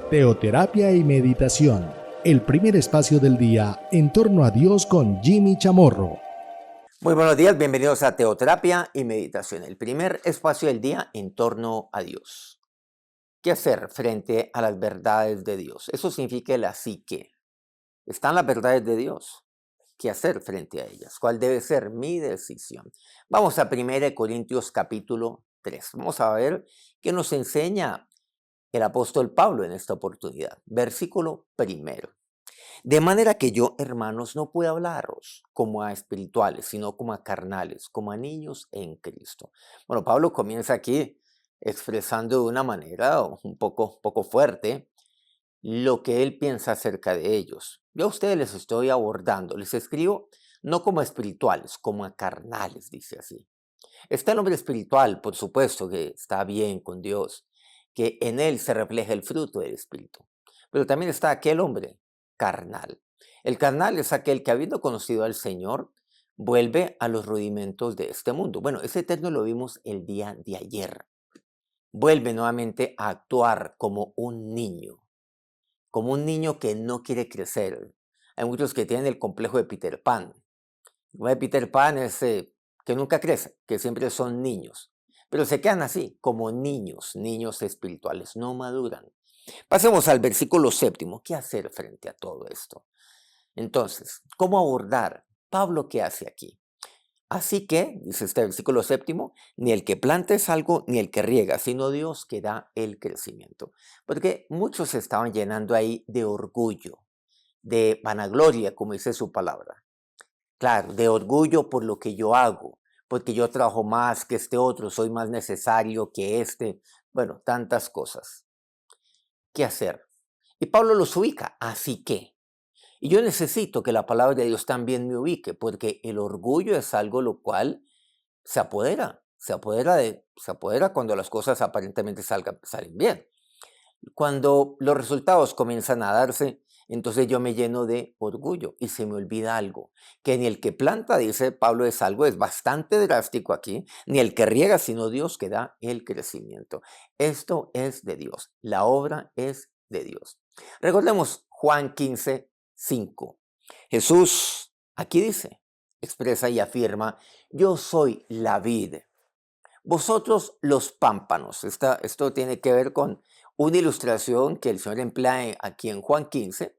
Teoterapia y meditación, el primer espacio del día en torno a Dios con Jimmy Chamorro. Muy buenos días, bienvenidos a Teoterapia y Meditación, el primer espacio del día en torno a Dios. ¿Qué hacer frente a las verdades de Dios? Eso significa la psique. Están las verdades de Dios. ¿Qué hacer frente a ellas? ¿Cuál debe ser mi decisión? Vamos a 1 Corintios capítulo 3. Vamos a ver qué nos enseña el apóstol Pablo en esta oportunidad. Versículo primero. De manera que yo, hermanos, no puedo hablaros como a espirituales, sino como a carnales, como a niños en Cristo. Bueno, Pablo comienza aquí expresando de una manera un poco fuerte lo que él piensa acerca de ellos. Yo a ustedes les estoy abordando, les escribo no como a espirituales, como a carnales, dice así. Está el hombre espiritual, por supuesto, que está bien con Dios, que en él se refleja el fruto del Espíritu. Pero también está aquel hombre carnal. El carnal es aquel que, habiendo conocido al Señor, vuelve a los rudimentos de este mundo. Bueno, ese término lo vimos el día de ayer. Vuelve nuevamente a actuar como un niño que no quiere crecer. Hay muchos que tienen el complejo de Peter Pan. El Peter Pan es que nunca crece, que siempre son niños, pero se quedan así, como niños, niños espirituales, no maduran. Pasemos al versículo séptimo. ¿Qué hacer frente a todo esto? Entonces, ¿cómo abordar? Pablo, ¿qué hace aquí? Así que, dice este versículo séptimo, ni el que planta es algo, ni el que riega, sino Dios que da el crecimiento. Porque muchos se estaban llenando ahí de orgullo, de vanagloria, como dice su palabra. Claro, de orgullo por lo que yo hago, porque yo trabajo más que este otro, soy más necesario que este. Bueno, tantas cosas. ¿Qué hacer? Y Pablo los ubica, así que. Y yo necesito que la palabra de Dios también me ubique, porque el orgullo es algo lo cual se apodera cuando las cosas aparentemente salen bien. Cuando los resultados comienzan a darse, entonces yo me lleno de orgullo y se me olvida algo, que ni el que planta, dice Pablo, es bastante drástico aquí, ni el que riega, sino Dios que da el crecimiento. Esto es de Dios, la obra es de Dios. Recordemos Juan 15:5. Jesús aquí dice, expresa y afirma, yo soy la vid. Vosotros los pámpanos. Esto tiene que ver con una ilustración que el Señor emplea aquí en Juan 15,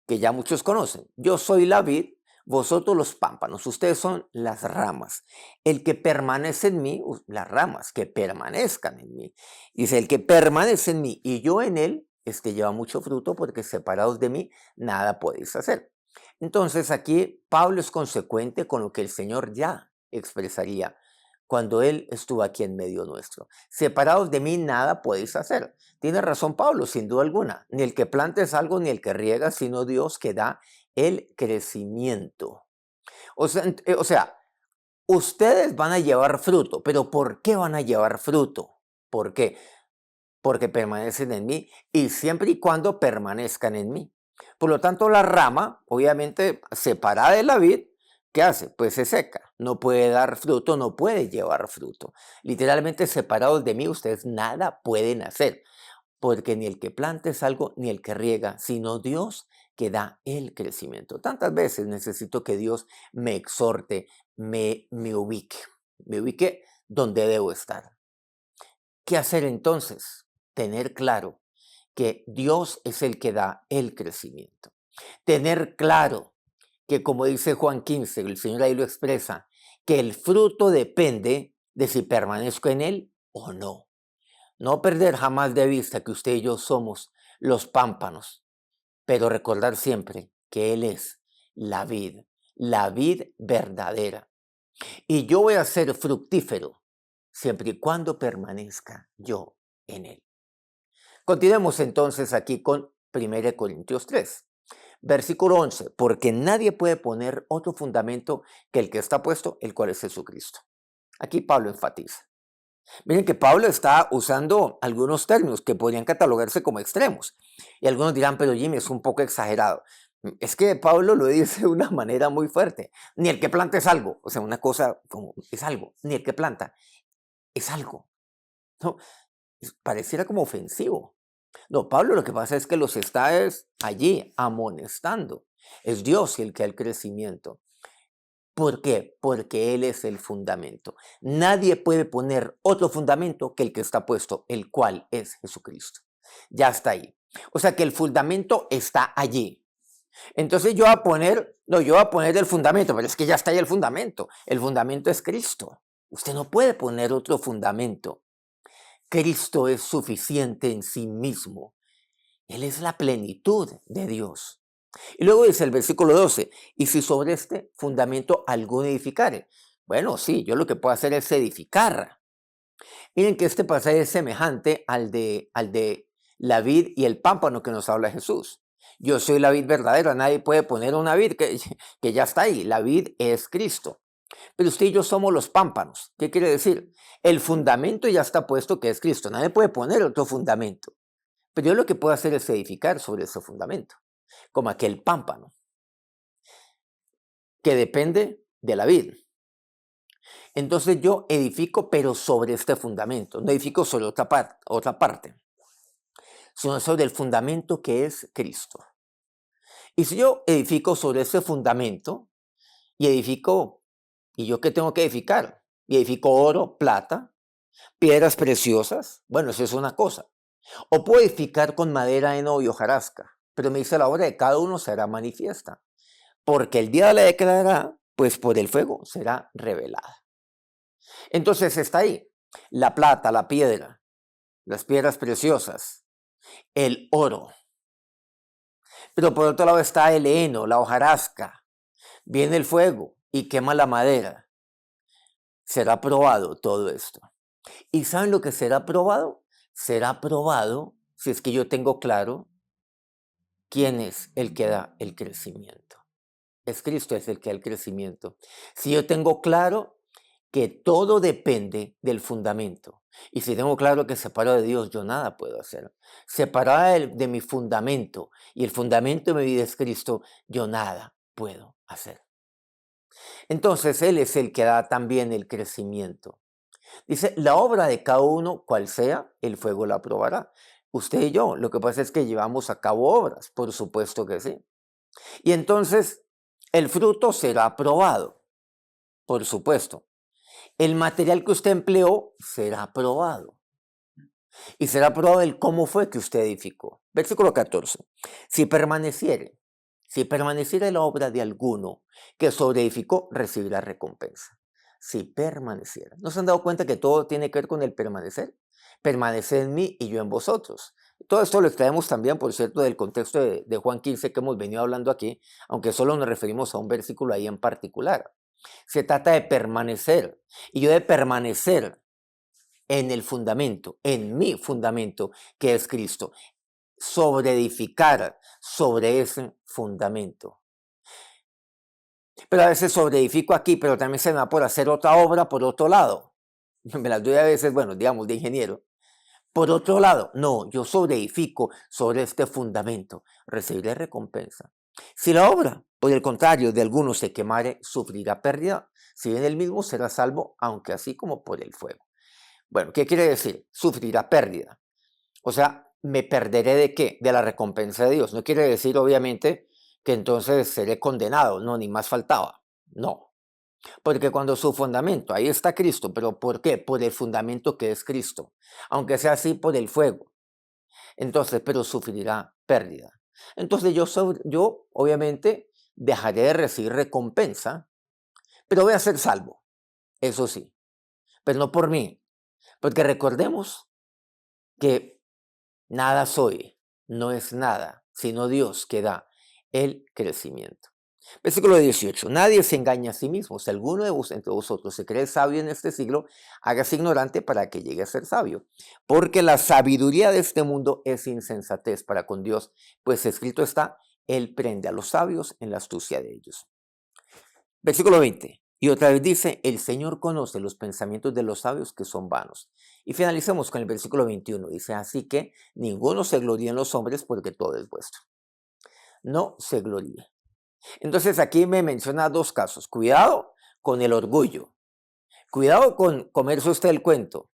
que ya muchos conocen. Yo soy la vid, vosotros los pámpanos. Ustedes son las ramas. El que permanece en mí, las ramas, que permanezcan en mí. Dice, el que permanece en mí y yo en él, lleva mucho fruto porque separados de mí, nada podéis hacer. Entonces aquí Pablo es consecuente con lo que el Señor ya expresaría cuando Él estuvo aquí en medio nuestro. Separados de mí nada podéis hacer. Tiene razón Pablo, sin duda alguna. Ni el que planta es algo, ni el que riega, sino Dios que da el crecimiento. O sea, ustedes van a llevar fruto, pero ¿por qué van a llevar fruto? ¿Por qué? Porque permanecen en mí y siempre y cuando permanezcan en mí. Por lo tanto, la rama, obviamente separada de la vid, ¿qué hace? Pues se seca, no puede dar fruto, no puede llevar fruto. Literalmente separados de mí, ustedes nada pueden hacer, porque ni el que planta es algo, ni el que riega, sino Dios que da el crecimiento. Tantas veces necesito que Dios me exhorte, me ubique donde debo estar. ¿Qué hacer entonces? Tener claro que Dios es el que da el crecimiento. Tener claro que, como dice Juan 15, el Señor ahí lo expresa, que el fruto depende de si permanezco en él o no. No perder jamás de vista que usted y yo somos los pámpanos, pero recordar siempre que Él es la vid verdadera. Y yo voy a ser fructífero siempre y cuando permanezca yo en Él. Continuemos entonces aquí con 1 Corintios 3, versículo 11, porque nadie puede poner otro fundamento que el que está puesto, el cual es Jesucristo. Aquí Pablo enfatiza. Miren que Pablo está usando algunos términos que podrían catalogarse como extremos. Y algunos dirán, pero Jimmy, es un poco exagerado. Es que Pablo lo dice de una manera muy fuerte. Ni el que planta es algo. O sea, una cosa como es algo. Ni el que planta es algo. No, pareciera como ofensivo. No, Pablo lo que pasa es que los está allí amonestando. Es Dios el que da el crecimiento. ¿Por qué? Porque Él es el fundamento. Nadie puede poner otro fundamento que el que está puesto, el cual es Jesucristo. Ya está ahí. O sea que el fundamento está allí. Entonces yo voy a poner el fundamento, pero es que ya está ahí el fundamento. El fundamento es Cristo. Usted no puede poner otro fundamento. Cristo es suficiente en sí mismo. Él es la plenitud de Dios. Y luego dice el versículo 12, y si sobre este fundamento alguno edificare. Bueno, sí, yo lo que puedo hacer es edificar. Miren que este pasaje es semejante al de la vid y el pámpano que nos habla Jesús. Yo soy la vid verdadera, nadie puede poner una vid que ya está ahí. La vid es Cristo. Pero usted y yo somos los pámpanos. ¿Qué quiere decir? El fundamento ya está puesto que es Cristo. Nadie puede poner otro fundamento. Pero yo lo que puedo hacer es edificar sobre ese fundamento, como aquel pámpano que depende de la vid. Entonces yo edifico, pero sobre este fundamento. No edifico sobre otra parte, sino sobre el fundamento que es Cristo. Y si yo edifico sobre ese fundamento, y edifico, ¿y yo qué tengo que edificar? Y edifico oro, plata, piedras preciosas. Bueno, eso es una cosa. O puedo edificar con madera, heno y hojarasca. Pero me dice la obra de cada uno será manifiesta. Porque el día la declarará, pues por el fuego será revelada. Entonces está ahí la plata, la piedra, las piedras preciosas, el oro. Pero por otro lado está el heno, la hojarasca. Viene el fuego y quema la madera. Será probado todo esto. ¿Y saben lo que será probado? Será probado si es que yo tengo claro quién es el que da el crecimiento. Es Cristo es el que da el crecimiento. Si yo tengo claro que todo depende del fundamento. Y si tengo claro que separado de Dios yo nada puedo hacer. Separado de mi fundamento y el fundamento de mi vida es Cristo, yo nada puedo hacer. Entonces Él es el que da también el crecimiento. Dice, la obra de cada uno, cual sea, el fuego la probará. Usted y yo, lo que pasa es que llevamos a cabo obras, por supuesto que sí. Y entonces el fruto será probado, por supuesto. El material que usted empleó será probado. Y será probado el cómo fue que usted edificó. Versículo 14. Si permaneciere la obra de alguno que sobreedificó, recibirá recompensa. Si permaneciera. ¿No se han dado cuenta que todo tiene que ver con el permanecer? Permanecer en mí y yo en vosotros. Todo esto lo extraemos también, por cierto, del contexto de Juan 15 que hemos venido hablando aquí, aunque solo nos referimos a un versículo ahí en particular. Se trata de permanecer. Y yo de permanecer en el fundamento, en mi fundamento, que es Cristo. Sobre edificar sobre ese fundamento. Pero a veces sobreedifico aquí, pero también se me da por hacer otra obra por otro lado. Me las doy a veces, bueno, digamos, de ingeniero. Por otro lado, no, yo sobreedifico sobre este fundamento, recibiré recompensa. Si la obra, por el contrario, de alguno se quemare, sufrirá pérdida. Si bien él mismo será salvo, aunque así como por el fuego. Bueno, ¿qué quiere decir? Sufrirá pérdida. O sea, ¿me perderé de qué? De la recompensa de Dios. No quiere decir, obviamente, que entonces seré condenado. No, ni más faltaba. No. Porque cuando su fundamento, ahí está Cristo, pero ¿por qué? Por el fundamento que es Cristo. Aunque sea así, por el fuego. Entonces, pero sufrirá pérdida. Entonces yo obviamente dejaré de recibir recompensa, pero voy a ser salvo. Eso sí, pero no por mí. Porque recordemos que nada soy, no es nada, sino Dios que da el crecimiento. Versículo 18. Nadie se engaña a sí mismo. Si alguno de entre vosotros se cree sabio en este siglo, hágase ignorante para que llegue a ser sabio. Porque la sabiduría de este mundo es insensatez para con Dios, pues escrito está, Él prende a los sabios en la astucia de ellos. Versículo 20. Y otra vez dice, el Señor conoce los pensamientos de los sabios que son vanos. Y finalicemos con el versículo 21. Dice, así que ninguno se gloríe en los hombres porque todo es vuestro. No se gloríe. Entonces aquí me menciona dos casos. Cuidado con el orgullo. Cuidado con comerse usted el cuento.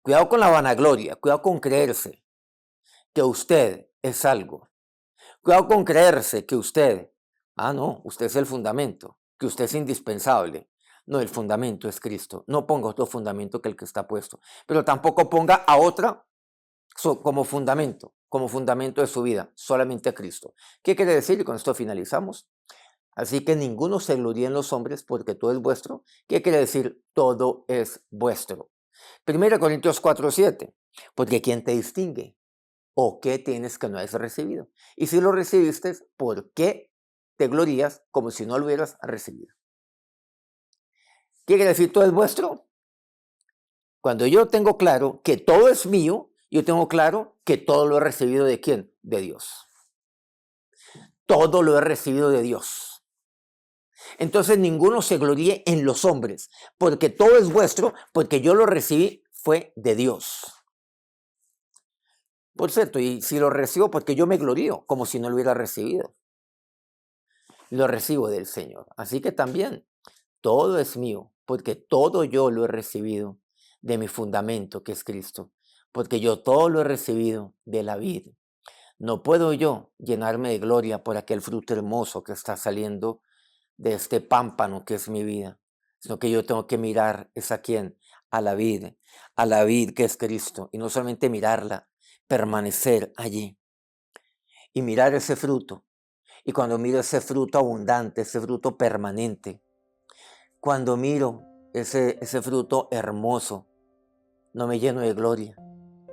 Cuidado con la vanagloria. Cuidado con creerse que usted es algo. Cuidado con creerse que usted, no, usted es el fundamento, que usted es indispensable. No, el fundamento es Cristo. No ponga otro fundamento que el que está puesto, pero tampoco ponga a otra como fundamento de su vida, solamente a Cristo. ¿Qué quiere decir? Y con esto finalizamos. Así que ninguno se gloríe en los hombres porque todo es vuestro. ¿Qué quiere decir? Todo es vuestro. 1 Corintios 4:7. Porque ¿quién te distingue? ¿O qué tienes que no hayas recibido? Y si lo recibiste, ¿por qué te glorías como si no lo hubieras recibido? ¿Qué quiere decir todo es vuestro? Cuando yo tengo claro que todo es mío, yo tengo claro que todo lo he recibido ¿de quién? De Dios. Todo lo he recibido de Dios. Entonces ninguno se gloríe en los hombres, porque todo es vuestro, porque yo lo recibí fue de Dios. Por cierto, y si lo recibo, porque yo me glorío, como si no lo hubiera recibido. Lo recibo del Señor. Así que también, todo es mío, porque todo yo lo he recibido de mi fundamento, que es Cristo. Porque yo todo lo he recibido de la vid. No puedo yo llenarme de gloria por aquel fruto hermoso que está saliendo de este pámpano que es mi vida, sino que yo tengo que mirar es a quién, a la vid que es Cristo, y no solamente mirarla, permanecer allí y mirar ese fruto. Y cuando miro ese fruto abundante, ese fruto permanente, cuando miro ese fruto hermoso, no me lleno de gloria,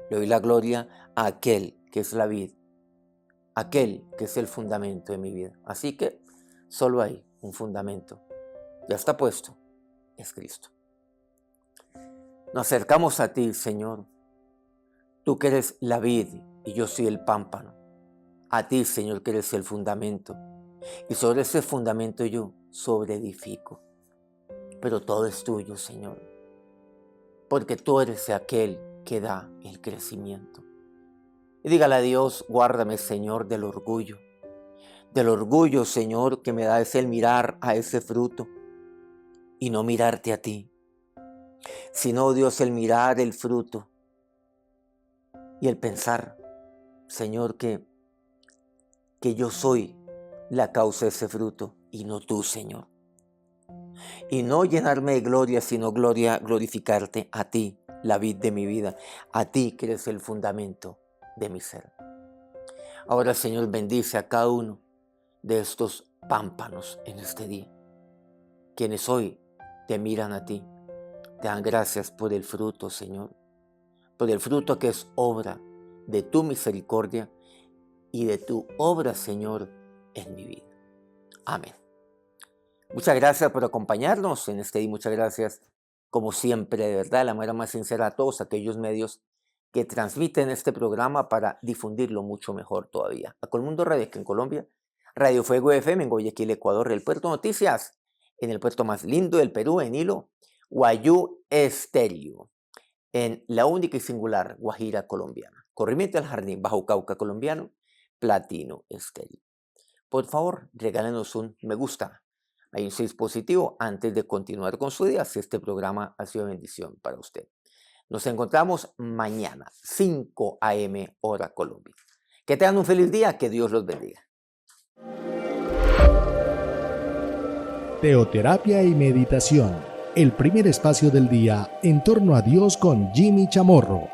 le doy la gloria a aquel que es la vid, aquel que es el fundamento de mi vida. Así que solo hay un fundamento, ya está puesto, es Cristo. Nos acercamos a ti, Señor, tú que eres la vid y yo soy el pámpano. A ti, Señor, que eres el fundamento, y sobre ese fundamento yo sobreedifico. Pero todo es tuyo, Señor, porque tú eres aquel que da el crecimiento. Y dígale a Dios, guárdame, Señor, del orgullo. Del orgullo, Señor, que me da es el mirar a ese fruto y no mirarte a ti. Sino, Dios, el mirar el fruto y el pensar, Señor, que yo soy la causa de ese fruto y no tú, Señor. Y no llenarme de gloria, sino glorificarte a ti, la vid de mi vida, a ti que eres el fundamento de mi ser. Ahora, Señor, bendice a cada uno de estos pámpanos en este día, quienes hoy te miran a ti, te dan gracias por el fruto, Señor, por el fruto que es obra de tu misericordia y de tu obra, Señor, en mi vida. Amén. Muchas gracias por acompañarnos en este día. Muchas gracias, como siempre, de verdad, de la manera más sincera, a todos aquellos medios que transmiten este programa para difundirlo mucho mejor todavía. A Colmundo Radio, que en Colombia, Radio Fuego FM en Guayaquil, Ecuador, el Puerto Noticias, en el puerto más lindo del Perú, en Hilo, Guayú Estéreo, en la única y singular Guajira colombiana, Corrimiento del Jardín, Bajo Cauca colombiano, Platino Estéreo. Por favor, regálenos un me gusta ahí en su dispositivo antes de continuar con su día, si este programa ha sido bendición para usted. Nos encontramos mañana, 5 a.m. hora Colombia. Que tengan un feliz día, que Dios los bendiga. Teoterapia y meditación, el primer espacio del día en torno a Dios con Jimmy Chamorro.